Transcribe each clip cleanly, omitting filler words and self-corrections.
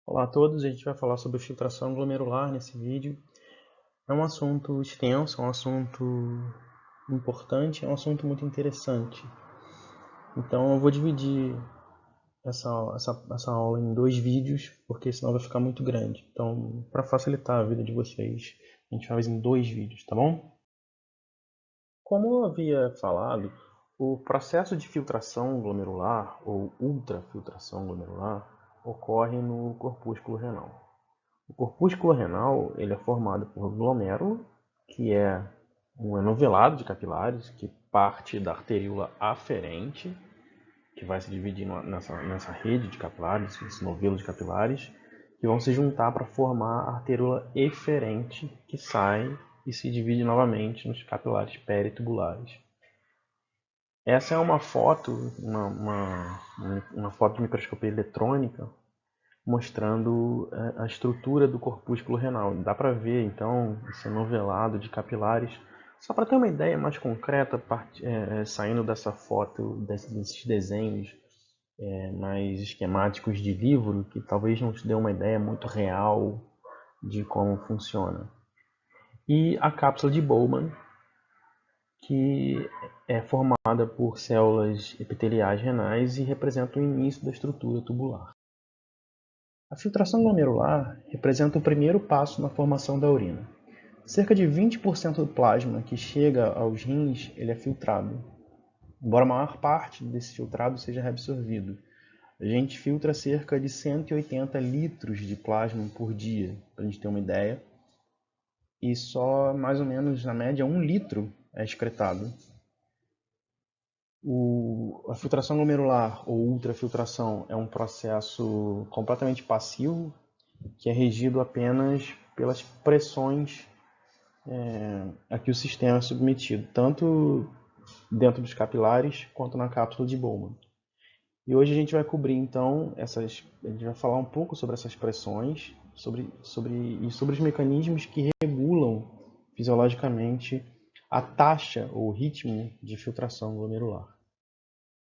Olá a todos, a gente vai falar sobre filtração glomerular nesse vídeo. É um assunto extenso, é um assunto importante, é um assunto muito interessante. Então eu vou dividir essa aula em dois vídeos, porque senão vai ficar muito grande. Então, para facilitar a vida de vocês, a gente faz em dois vídeos, tá bom? Como eu havia falado, o processo de filtração glomerular, ou ultrafiltração glomerular, ocorre no corpúsculo renal. O corpúsculo renal ele é formado por glomérulo, que é um enovelado de capilares, que parte da arteríola aferente, que vai se dividir nessa rede de capilares, esse novelo de capilares, que vão se juntar para formar a arteríola eferente, que sai e se divide novamente nos capilares peritubulares. Essa é uma foto, uma foto de microscopia eletrônica, mostrando a estrutura do corpúsculo renal. Dá para ver, então, esse novelado de capilares. Só para ter uma ideia mais concreta, saindo dessa foto, desses desenhos mais esquemáticos de livro, que talvez não te dê uma ideia muito real de como funciona. E a cápsula de Bowman, que é formada por células epiteliais renais e representa o início da estrutura tubular. A filtração glomerular representa o primeiro passo na formação da urina. Cerca de 20% do plasma que chega aos rins ele é filtrado, embora a maior parte desse filtrado seja reabsorvido. A gente filtra cerca de 180 litros de plasma por dia, para a gente ter uma ideia, e só mais ou menos, na média, 1 litro é excretado. A filtração glomerular ou ultrafiltração é um processo completamente passivo, que é regido apenas pelas pressões a que o sistema é submetido, tanto dentro dos capilares quanto na cápsula de Bowman. E hoje a gente vai cobrir então a gente vai falar um pouco sobre essas pressões, sobre os mecanismos que regulam fisiologicamente a taxa ou ritmo de filtração glomerular.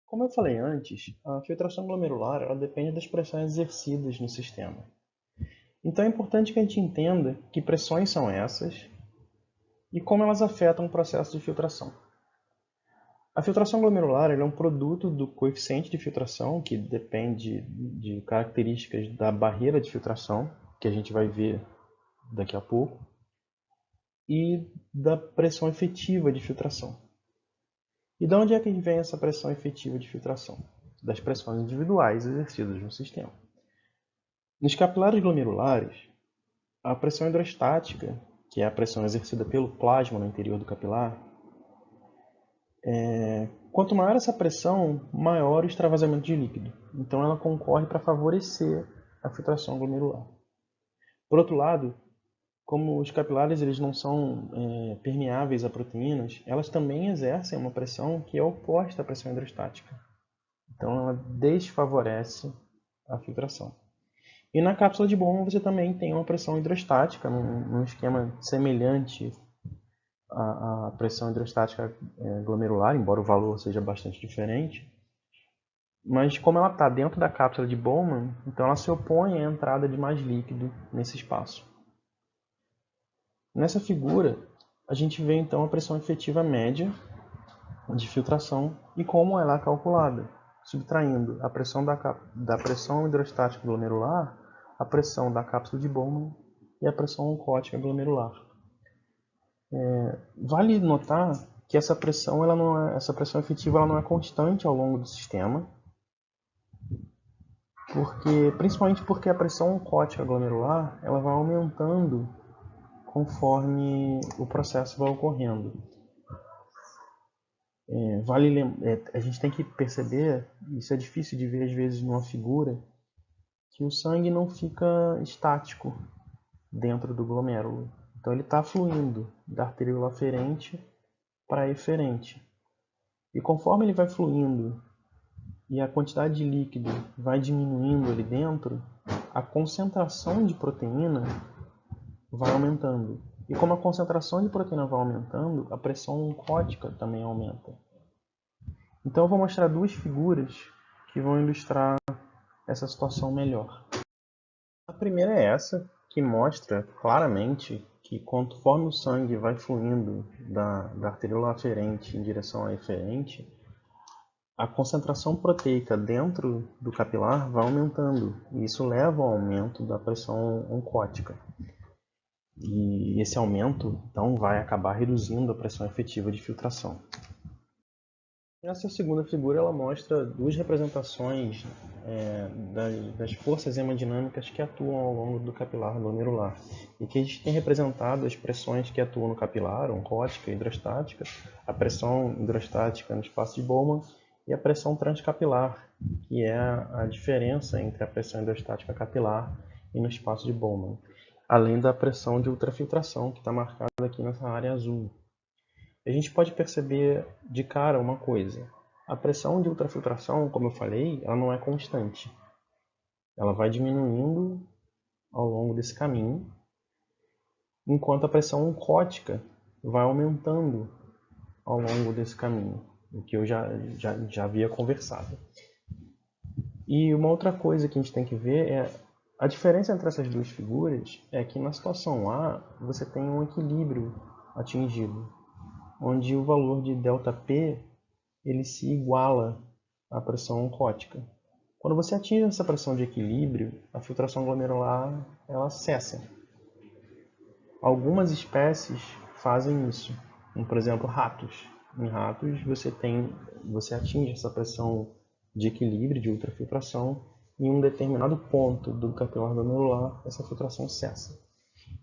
Como eu falei antes, a filtração glomerular ela depende das pressões exercidas no sistema. Então é importante que a gente entenda que pressões são essas e como elas afetam o processo de filtração. A filtração glomerular é um produto do coeficiente de filtração, que depende de características da barreira de filtração, que a gente vai ver daqui a pouco, e da pressão efetiva de filtração. E de onde é que vem essa pressão efetiva de filtração? Das pressões individuais exercidas no sistema. Nos capilares glomerulares, a pressão hidrostática, que é a pressão exercida pelo plasma no interior do capilar, quanto maior essa pressão, maior o extravasamento de líquido. Então ela concorre para favorecer a filtração glomerular. Por outro lado, como os capilares eles não são permeáveis a proteínas, elas também exercem uma pressão que é oposta à pressão hidrostática. Então ela desfavorece a filtração. E na cápsula de Bowman você também tem uma pressão hidrostática, num esquema semelhante à pressão hidrostática glomerular, embora o valor seja bastante diferente. Mas como ela está dentro da cápsula de Bowman, então ela se opõe à entrada de mais líquido nesse espaço. Nessa figura, a gente vê então a pressão efetiva média de filtração e como ela é calculada, subtraindo a pressão da pressão hidrostática glomerular, a pressão da cápsula de Bowman e a pressão oncótica glomerular. Vale notar que essa pressão efetiva ela não é constante ao longo do sistema, principalmente porque a pressão oncótica glomerular ela vai aumentando conforme o processo vai ocorrendo. A gente tem que perceber, isso é difícil de ver às vezes numa figura, que o sangue não fica estático dentro do glomérulo. Então ele está fluindo da arteríola aferente para a eferente. E conforme ele vai fluindo e a quantidade de líquido vai diminuindo ali dentro, a concentração de proteína vai aumentando. E como a concentração de proteína vai aumentando, a pressão oncótica também aumenta. Então eu vou mostrar duas figuras que vão ilustrar essa situação melhor. A primeira é essa, que mostra claramente que conforme o sangue vai fluindo da arteríola aferente em direção à eferente, a concentração proteica dentro do capilar vai aumentando, e isso leva ao aumento da pressão oncótica. E esse aumento, então, vai acabar reduzindo a pressão efetiva de filtração. Essa segunda figura ela mostra duas representações das forças hemodinâmicas que atuam ao longo do capilar glomerular. E que a gente tem representado as pressões que atuam no capilar, oncótica e hidrostática, a pressão hidrostática no espaço de Bowman e a pressão transcapilar, que é a diferença entre a pressão hidrostática capilar e no espaço de Bowman, além da pressão de ultrafiltração, que está marcada aqui nessa área azul. A gente pode perceber de cara uma coisa. A pressão de ultrafiltração, como eu falei, ela não é constante. Ela vai diminuindo ao longo desse caminho, enquanto a pressão oncótica vai aumentando ao longo desse caminho, o que eu já havia conversado. E uma outra coisa que a gente tem que ver é a diferença entre essas duas figuras é que na situação A você tem um equilíbrio atingido, onde o valor de ΔP ele se iguala à pressão oncótica. Quando você atinge essa pressão de equilíbrio, a filtração glomerular ela cessa. Algumas espécies fazem isso, como, por exemplo, ratos. Em ratos você atinge essa pressão de equilíbrio, de ultrafiltração, e em um determinado ponto do capilar glomerular essa filtração cessa.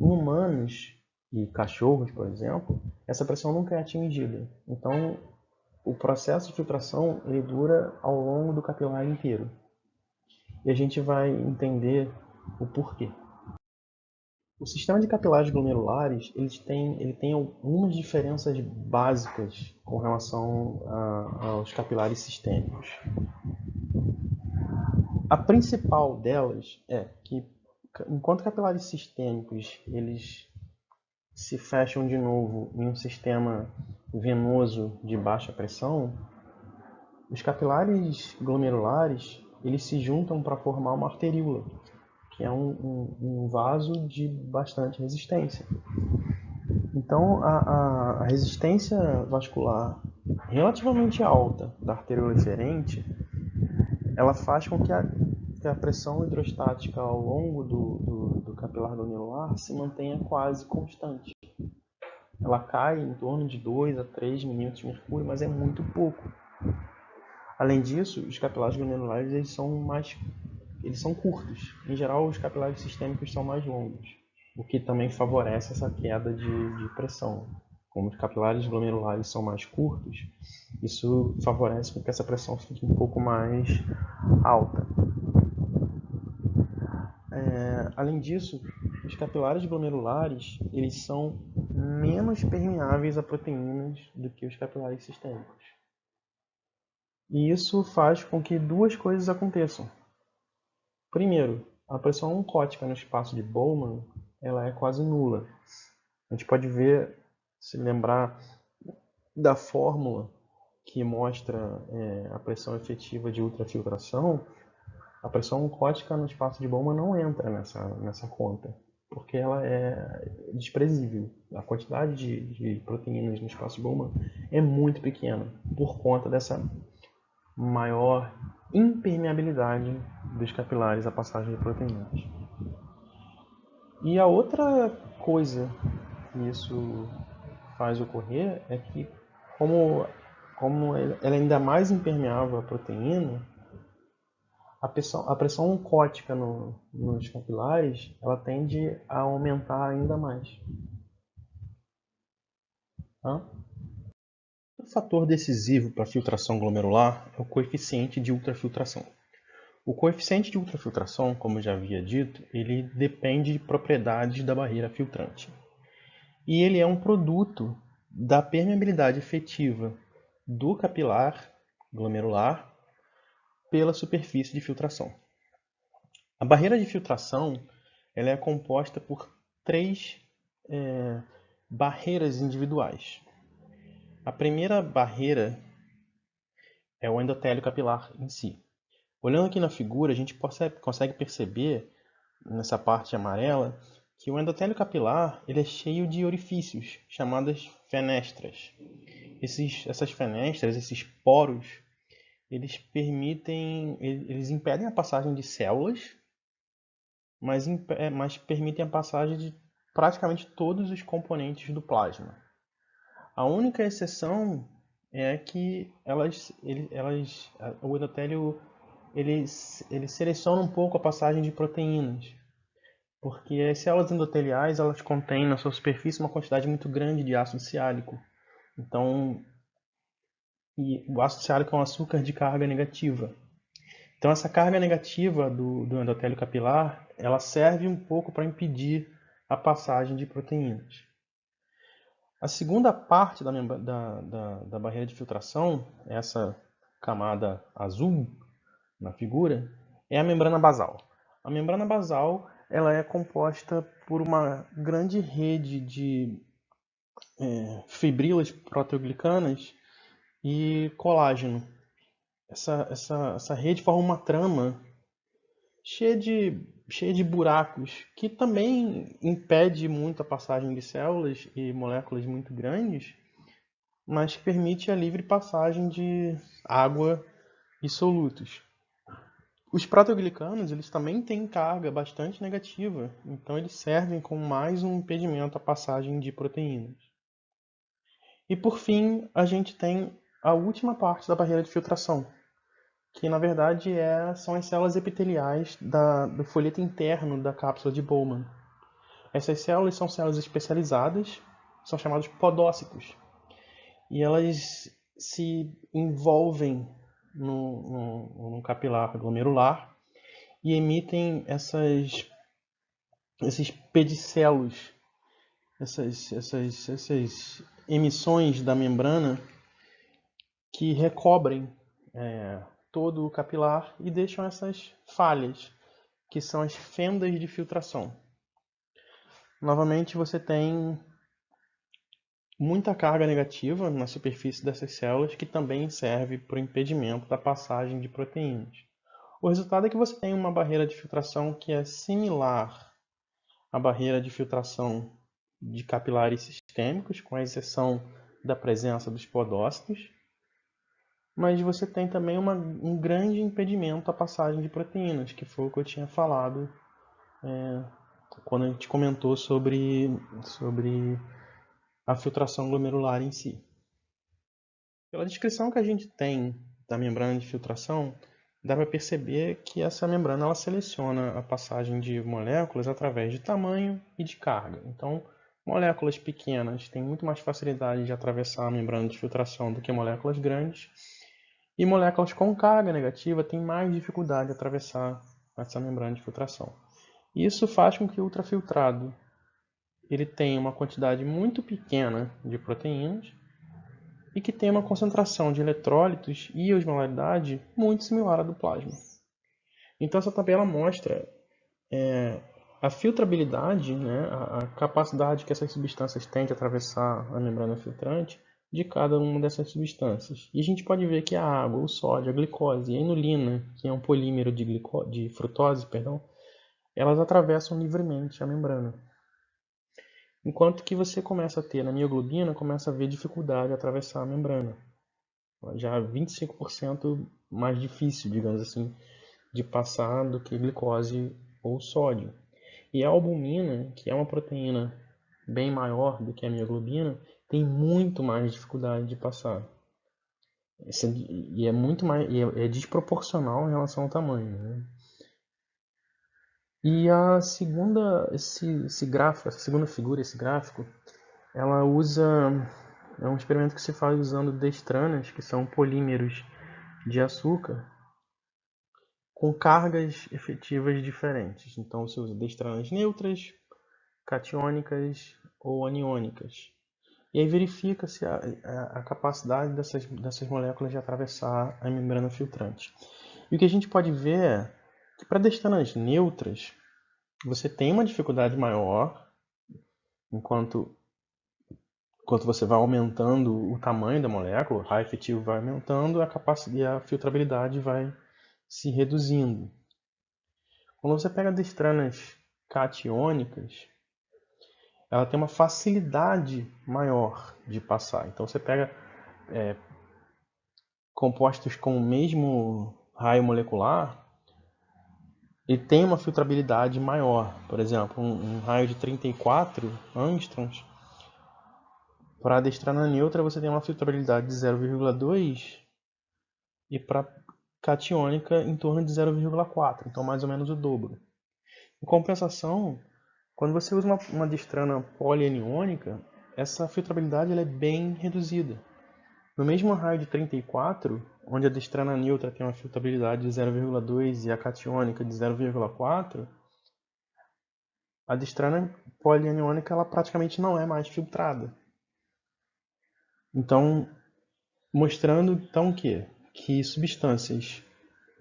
Em humanos e cachorros, por exemplo, essa pressão nunca é atingida. Então, o processo de filtração ele dura ao longo do capilar inteiro. E a gente vai entender o porquê. O sistema de capilares glomerulares ele tem algumas diferenças básicas com relação aos capilares sistêmicos. A principal delas é que, enquanto capilares sistêmicos eles se fecham de novo em um sistema venoso de baixa pressão, os capilares glomerulares eles se juntam para formar uma arteríola, que é um vaso de bastante resistência. Então, a resistência vascular relativamente alta da arteríola eferente, ela faz com que a pressão hidrostática ao longo do capilar glomerular se mantenha quase constante. Ela cai em torno de 2 a 3 milímetros de mercúrio, mas é muito pouco. Além disso, os capilares glomerulares eles são curtos. Em geral, os capilares sistêmicos são mais longos, o que também favorece essa queda de pressão. Como os capilares glomerulares são mais curtos, isso favorece com que essa pressão fique um pouco mais alta. Além disso, os capilares glomerulares eles são menos permeáveis a proteínas do que os capilares sistêmicos. E isso faz com que duas coisas aconteçam. Primeiro, a pressão oncótica no espaço de Bowman ela é quase nula. A gente pode ver, se lembrar da fórmula que mostra a pressão efetiva de ultrafiltração, a pressão oncótica no espaço de Bowman não entra nessa conta, porque ela é desprezível. A quantidade de proteínas no espaço de Bowman é muito pequena, por conta dessa maior impermeabilidade dos capilares à passagem de proteínas. E a outra coisa que isso faz ocorrer é que, como ela é ainda mais impermeável à proteína, a pressão oncótica nos capilares ela tende a aumentar ainda mais. Tá? O fator decisivo para a filtração glomerular é o coeficiente de ultrafiltração. O coeficiente de ultrafiltração, como eu já havia dito, ele depende de propriedades da barreira filtrante. E ele é um produto da permeabilidade efetiva do capilar glomerular pela superfície de filtração. A barreira de filtração ela é composta por três barreiras individuais. A primeira barreira é o endotélio capilar em si. Olhando aqui na figura, a gente consegue perceber nessa parte amarela, que o endotélio capilar ele é cheio de orifícios, chamadas fenestras. Essas fenestras, esses poros, eles impedem a passagem de células, mas permitem a passagem de praticamente todos os componentes do plasma. A única exceção é que o endotélio ele seleciona um pouco a passagem de proteínas, porque as células endoteliais elas contêm na sua superfície uma quantidade muito grande de ácido siálico. Então, o ácido siálico é um açúcar de carga negativa. Então, essa carga negativa do endotélio capilar, ela serve um pouco para impedir a passagem de proteínas. A segunda parte da barreira de filtração, essa camada azul na figura, é a membrana basal. A membrana basal ela é composta por uma grande rede de fibrilas proteoglicanas e colágeno. Essa rede forma uma trama cheia de buracos, que também impede muito a passagem de células e moléculas muito grandes, mas que permite a livre passagem de água e solutos. Os proteoglicanos eles também têm carga bastante negativa, então eles servem como mais um impedimento à passagem de proteínas. E por fim, a gente tem a última parte da barreira de filtração, que na verdade são as células epiteliais do folheto interno da cápsula de Bowman. Essas células são células especializadas, são chamadas podócitos, e elas se envolvem no capilar glomerular e emitem esses pedicelos, essas emissões da membrana que recobrem todo o capilar e deixam essas falhas, que são as fendas de filtração. Novamente, você tem muita carga negativa na superfície dessas células, que também serve para o impedimento da passagem de proteínas. O resultado é que você tem uma barreira de filtração que é similar à barreira de filtração de capilares sistêmicos, com exceção da presença dos podócitos, mas você tem também um grande impedimento à passagem de proteínas, que foi o que eu tinha falado quando a gente comentou sobre a filtração glomerular em si. Pela descrição que a gente tem da membrana de filtração, dá para perceber que essa membrana ela seleciona a passagem de moléculas através de tamanho e de carga. Então, moléculas pequenas têm muito mais facilidade de atravessar a membrana de filtração do que moléculas grandes, e moléculas com carga negativa têm mais dificuldade de atravessar essa membrana de filtração. Isso faz com que o ultrafiltrado ele tenha uma quantidade muito pequena de proteínas e que tenha uma concentração de eletrólitos e osmolaridade muito similar à do plasma. Então essa tabela mostra a filtrabilidade, né, a capacidade que essas substâncias têm de atravessar a membrana filtrante de cada uma dessas substâncias. E a gente pode ver que a água, o sódio, a glicose e a inulina, que é um polímero de frutose, elas atravessam livremente a membrana. Enquanto que você começa a ter, na mioglobina, começa a ver dificuldade de atravessar a membrana. Já 25% mais difícil, digamos assim, de passar do que glicose ou sódio. E a albumina, que é uma proteína bem maior do que a mioglobina, tem muito mais dificuldade de passar. E é muito mais, é desproporcional em relação ao tamanho, né? E a segunda, esse gráfico, essa segunda figura, esse gráfico, ela usa é um experimento que se faz usando dextranas, que são polímeros de açúcar, com cargas efetivas diferentes. Então você usa dextranas neutras, catiônicas ou aniônicas. E aí verifica-se a capacidade dessas moléculas de atravessar a membrana filtrante. E o que a gente pode ver é que para dextranas neutras, você tem uma dificuldade maior, enquanto você vai aumentando o tamanho da molécula, o raio efetivo vai aumentando, a capacidade e a filtrabilidade vai se reduzindo. Quando você pega destranas catiônicas, ela tem uma facilidade maior de passar. Então você pega compostos com o mesmo raio molecular e tem uma filtrabilidade maior. Por exemplo, um raio de 34 angstroms, para a destrana neutra você tem uma filtrabilidade de 0,2 e para catiônica em torno de 0,4, então mais ou menos o dobro. Em compensação, quando você usa uma destrana polianiônica, essa filtrabilidade ela é bem reduzida. No mesmo raio de 34, onde a destrana neutra tem uma filtrabilidade de 0,2 e a catiônica de 0,4, a destrana polianiônica ela praticamente não é mais filtrada. Então, mostrando então que substâncias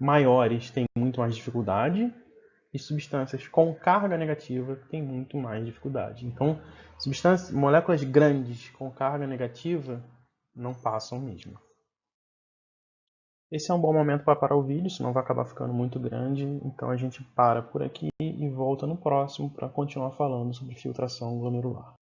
maiores têm muito mais dificuldade e substâncias com carga negativa têm muito mais dificuldade. Então, moléculas grandes com carga negativa não passam mesmo. Esse é um bom momento para parar o vídeo, senão vai acabar ficando muito grande. Então a gente para por aqui e volta no próximo para continuar falando sobre filtração glomerular.